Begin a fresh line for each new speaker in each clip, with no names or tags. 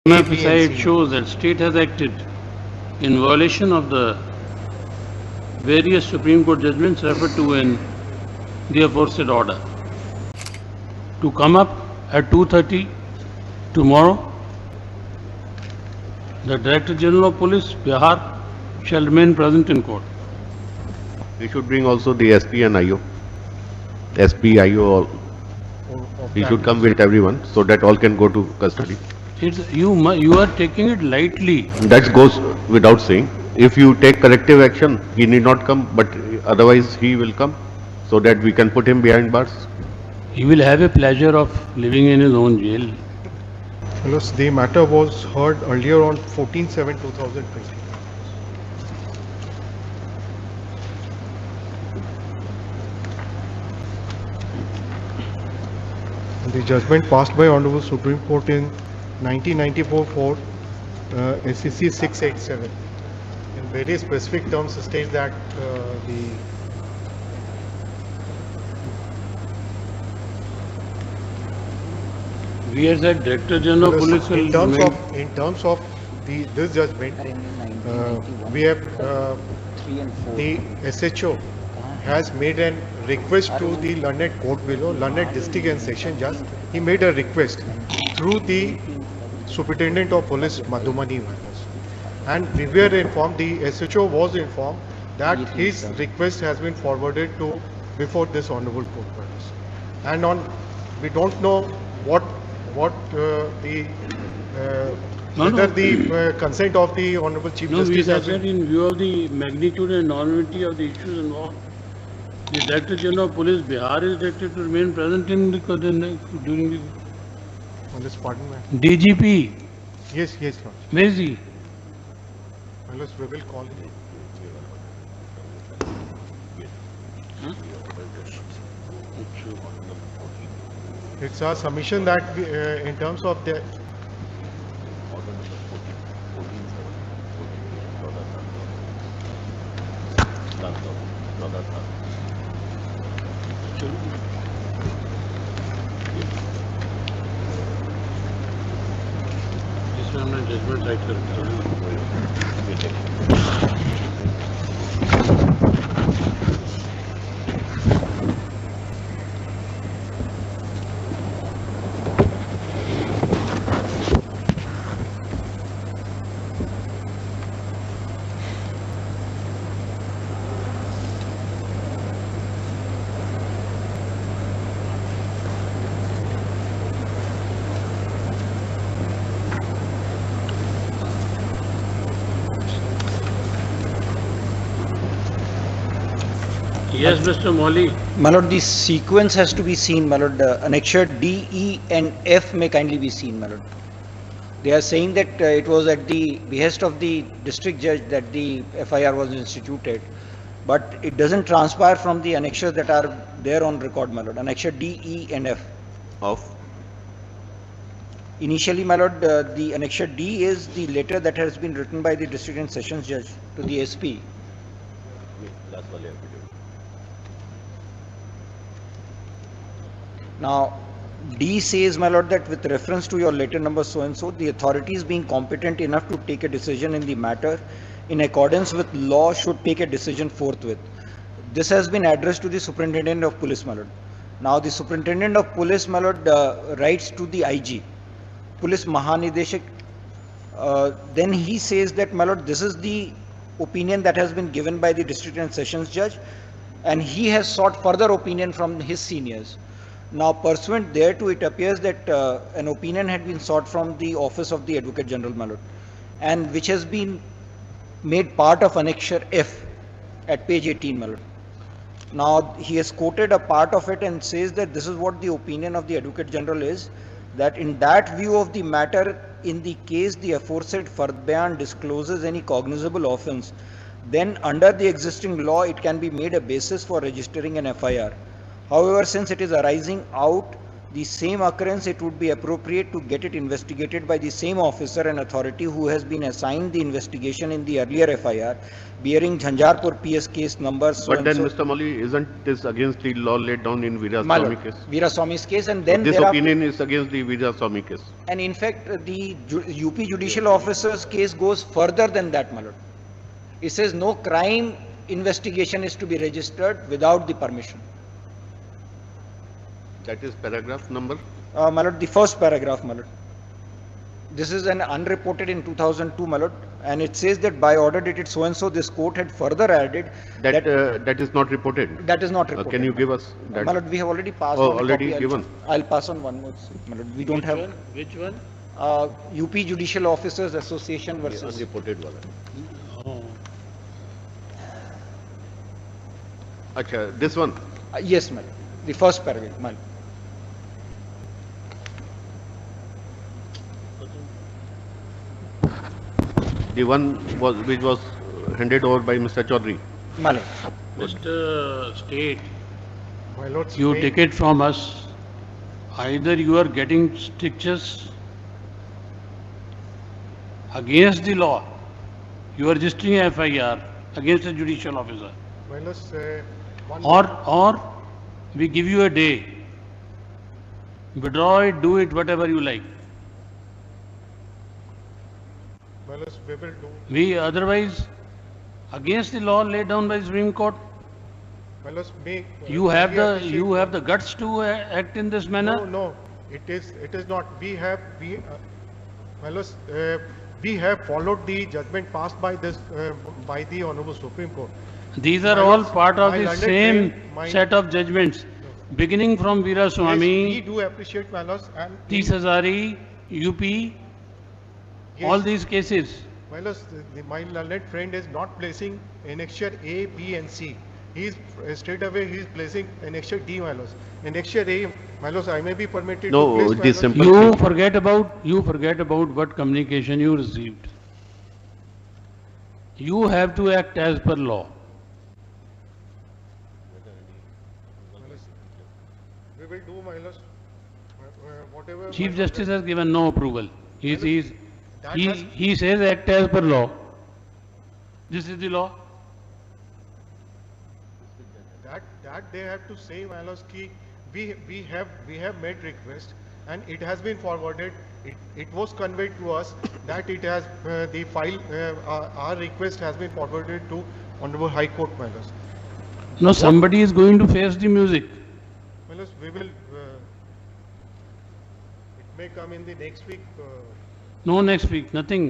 A, B, and
Beside
C.
shows that state has acted in violation of the various Supreme Court judgments referred to in the aforesaid order. To come up at 2:30 tomorrow, the Director General of Police, Bihar, shall remain present in court.
We should bring also the SP and IO. SP, IO, he should come with everyone so that all can go to custody.
You are taking it lightly.
That goes without saying. If you take corrective action, he need not come, but otherwise he will come so that we can put him behind bars.
He will have a pleasure of living in his own jail.
Fellows, the matter was heard earlier on 14/7/2020. The judgment passed by Honorable Supreme Court in 1994 for SCC 687. In very specific terms, states that the
We as a Director General of Police will
in terms
remain.
of this judgment, we have the SHO has made a request to the learned court below, learned district and section judge. He made a request through the Superintendent of Police Madhumani Manas. And we were informed, the SHO was informed that his request has been forwarded to before this honorable court. And we don't know what the whether the consent of the honorable Chief
No, we
Justice has
said
been.
in view of the magnitude and enormity of the issues involved, the Director General of Police Bihar is directed to remain present in the during the
On this pardon, ma'am.
DGP.
Yes, Lord.
Where is he?
Unless we will call him. It's our submission that we, in terms of the
This one my judgment right sir. Yes, Mr. Molly.
My lord, the sequence has to be seen, my lord. Annexure D, E and F may kindly be seen, my lord. They are saying that it was at the behest of the district judge that the FIR was instituted, but it doesn't transpire from the annexures that are there on record, my lord. Annexure D, E and F.
Of?
Initially, my lord, the annexure D is the letter that has been written by the district and sessions judge to the SP. Now, D says, my lord, that with reference to your letter number so and so, the authorities being competent enough to take a decision in the matter in accordance with law should take a decision forthwith. This has been addressed to the Superintendent of Police, my lord. Now, the Superintendent of Police, my lord, writes to the IG, Police Mahanideshak. Then he says that, my lord, this is the opinion that has been given by the district and sessions judge, and he has sought further opinion from his seniors. Now, pursuant thereto, it appears that an opinion had been sought from the office of the Advocate General, my lord, and which has been made part of Annexure F at page 18, my lord. Now, he has quoted a part of it and says that this is what the opinion of the Advocate General is, that in that view of the matter, in the case the aforesaid Fardbayan discloses any cognizable offence, then under the existing law, it can be made a basis for registering an FIR. However, since it is arising out the same occurrence, it would be appropriate to get it investigated by the same officer and authority who has been assigned the investigation in the earlier FIR, bearing Jhanjarpur PS case number so
But
and
then,
so.
Mr. Molly, isn't this against the law laid down in
My
Veeraswamy
lord,
case?
Veeraswamy's case, and then
This
there are,
opinion is against the Veeraswamy case.
and in fact, the UP judicial officer's case goes further than that, my lord. It says no crime investigation is to be registered without the permission.
That is paragraph number?
My lord, the first paragraph, my lord. This is an unreported in 2002, my lord, and it says that by order dated so and so, this court had further added
That, that is not reported.
that is not reported.
Can you give us that?
My lord, we have already passed
Oh,
on a
already
copy.
given.
I'll pass on one more, my lord. We don't have
Which one?
UP Judicial Officers Association versus.
Unreported wala.
Oh.
Acha, this one.
Yes, my lord. The first paragraph, my lord.
The one was which was handed over by Mr. Chaudhary.
My lord.
Mr. State,
My lords,
you
may-
take it from us, either you are getting strictures against the law, you are registering a FIR against a judicial officer,
my lords, one,
or we give you a day, withdraw it, do it, whatever you like.
my lords, we will do,
We otherwise, against the law laid down by Supreme Court,
my lords, may.
you have
we appreciate-
you have the guts to act in this manner.
No, no, it is not. My lords, we have followed the judgment passed by this, by the Honorable Supreme Court.
These are
My
all
lords,
part of
my
the
learned
same
friend, my-
set of judgments, beginning from
Yes, we
Veeraswamy,
do appreciate, my lords, and
Tis Hazari, UP,
yes,
all these cases.
my lords, my learned friend is not placing annexure A, B, and C. He is straight away. He is placing annexure D, my lords. Annexure A, my lords, I may be permitted
No,
to place, my
the
lords.
simple-
You forget about what communication you received. You have to act as per law.
My lords, we will do, my lords, whatever.
Chief
my
Justice
lords-
has given no approval.
That has-
He says act as per law. This is the law.
That they have to say, my lords, ki we have made request and it has been forwarded. It was conveyed to us that it has the file. Our request has been forwarded to Honorable High Court, my lords.
No, somebody is going to face the music.
My lords, we will. It may come in the next week.
No next week, nothing.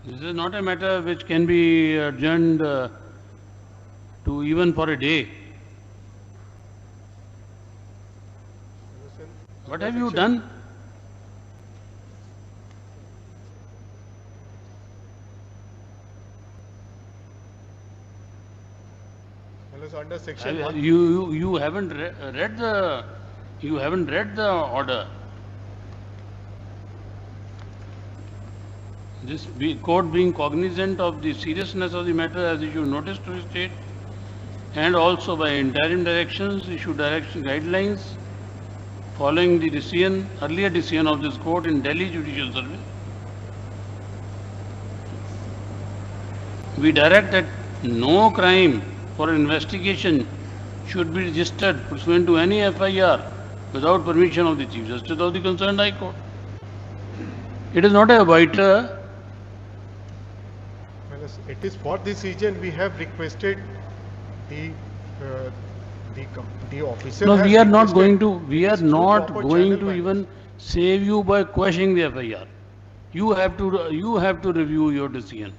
This is not a matter which can be adjourned to even for a day. What have you done?
My lords, under section 1.
You haven't read the order. This court being cognizant of the seriousness of the matter has issued notice to the state and also by interim directions issued guidelines following the earlier decision of this court in Delhi Judicial Service. We direct that no crime for investigation should be registered pursuant to any FIR without permission of the Chief Justice of the concerned High Court. It is not a vital.
My lords, it is for this region we have requested the officer.
No,
has
we are not
requested
going to, we are
this through
not
proper
going
channel,
to
my
even save you by quashing the FIR. You have to review your decision.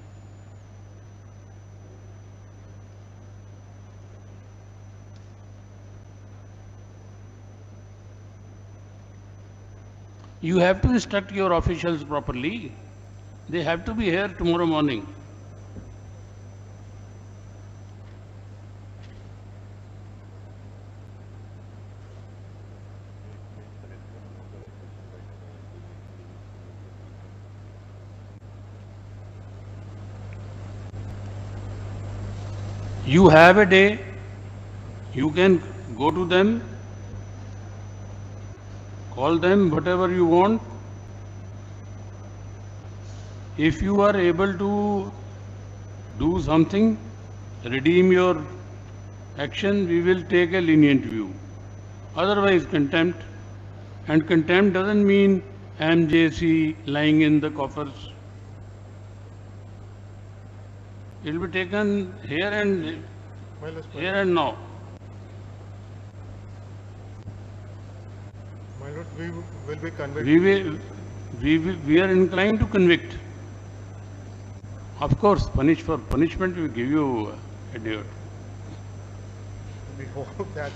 You have to instruct your officials properly. They have to be here tomorrow morning. You have a day, you can go to them call them whatever you want. If you are able to do something, redeem your action, we will take a lenient view. Otherwise, contempt. And contempt doesn't mean MJC lying in the coffers. It will be taken here and now.
My lord, we will be convicted.
We are inclined to convict. Of course, for punishment we give you a date.
We hope that.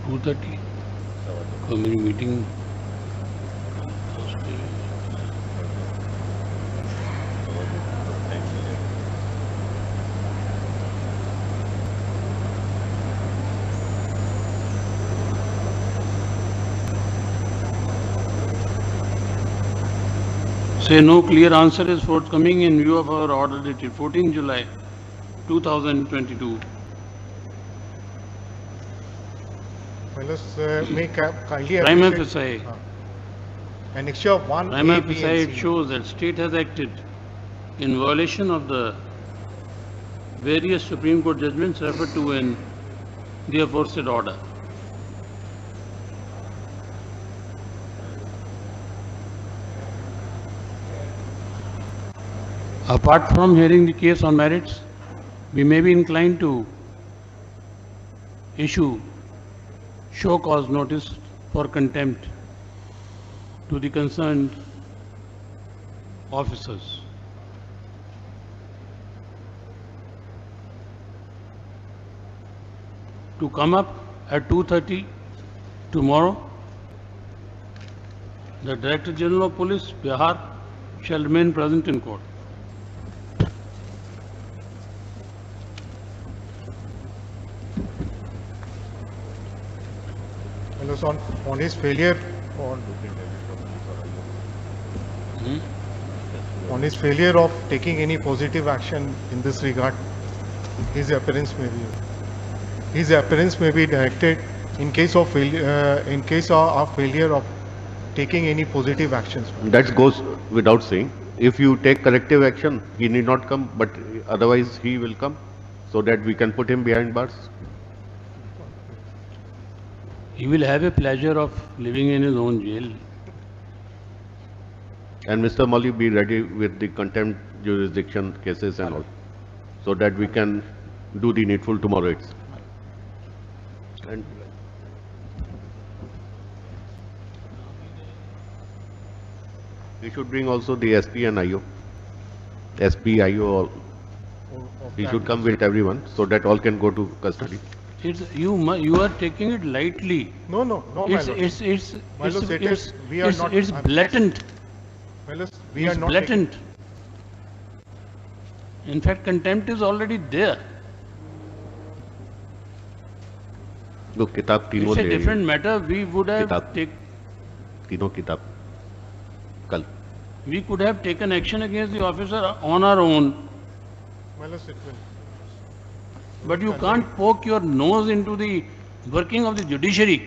(2:30) committee meeting. Say no clear answer is forthcoming in view of our order dated 14 July 2022.
May kindly
Prima
appreciate,
facie,
annexure 1
prima
A, B
facie,
and
it
C.
shows that state has acted in violation of the various Supreme Court judgments referred to in the aforesaid order. Apart from hearing the case on merits, we may be inclined to issue show cause notice for contempt to the concerned officers. To come up at 2:30 tomorrow, the Director General of Police, Bihar, shall remain present in court.
On his failure, on his failure of taking any positive action in this regard, his appearance may be directed in case of failure of taking any positive actions.
That goes without saying. If you take corrective action, he need not come, but otherwise he will come, so that we can put him behind bars.
He will have a pleasure of living in his own jail.
And Mr. Mali be ready with the contempt jurisdiction cases and all, so that we can do the needful tomorrow. And we should bring also the SP and IO. SP, IO, all. He should come with everyone, so that all can go to custody.
You are taking it lightly.
No, my lord. My lord,
It's blatant.
My lord, we are
It's
not
blatant. In fact, contempt is already there.
Look, kitab तीनों
It's a
दे रही
different
है.
matter. We would have
किताब. तीनों किताब कल.
we could have taken action against the officer on our own.
My lord, it will.
But you can't poke your nose into the working of the judiciary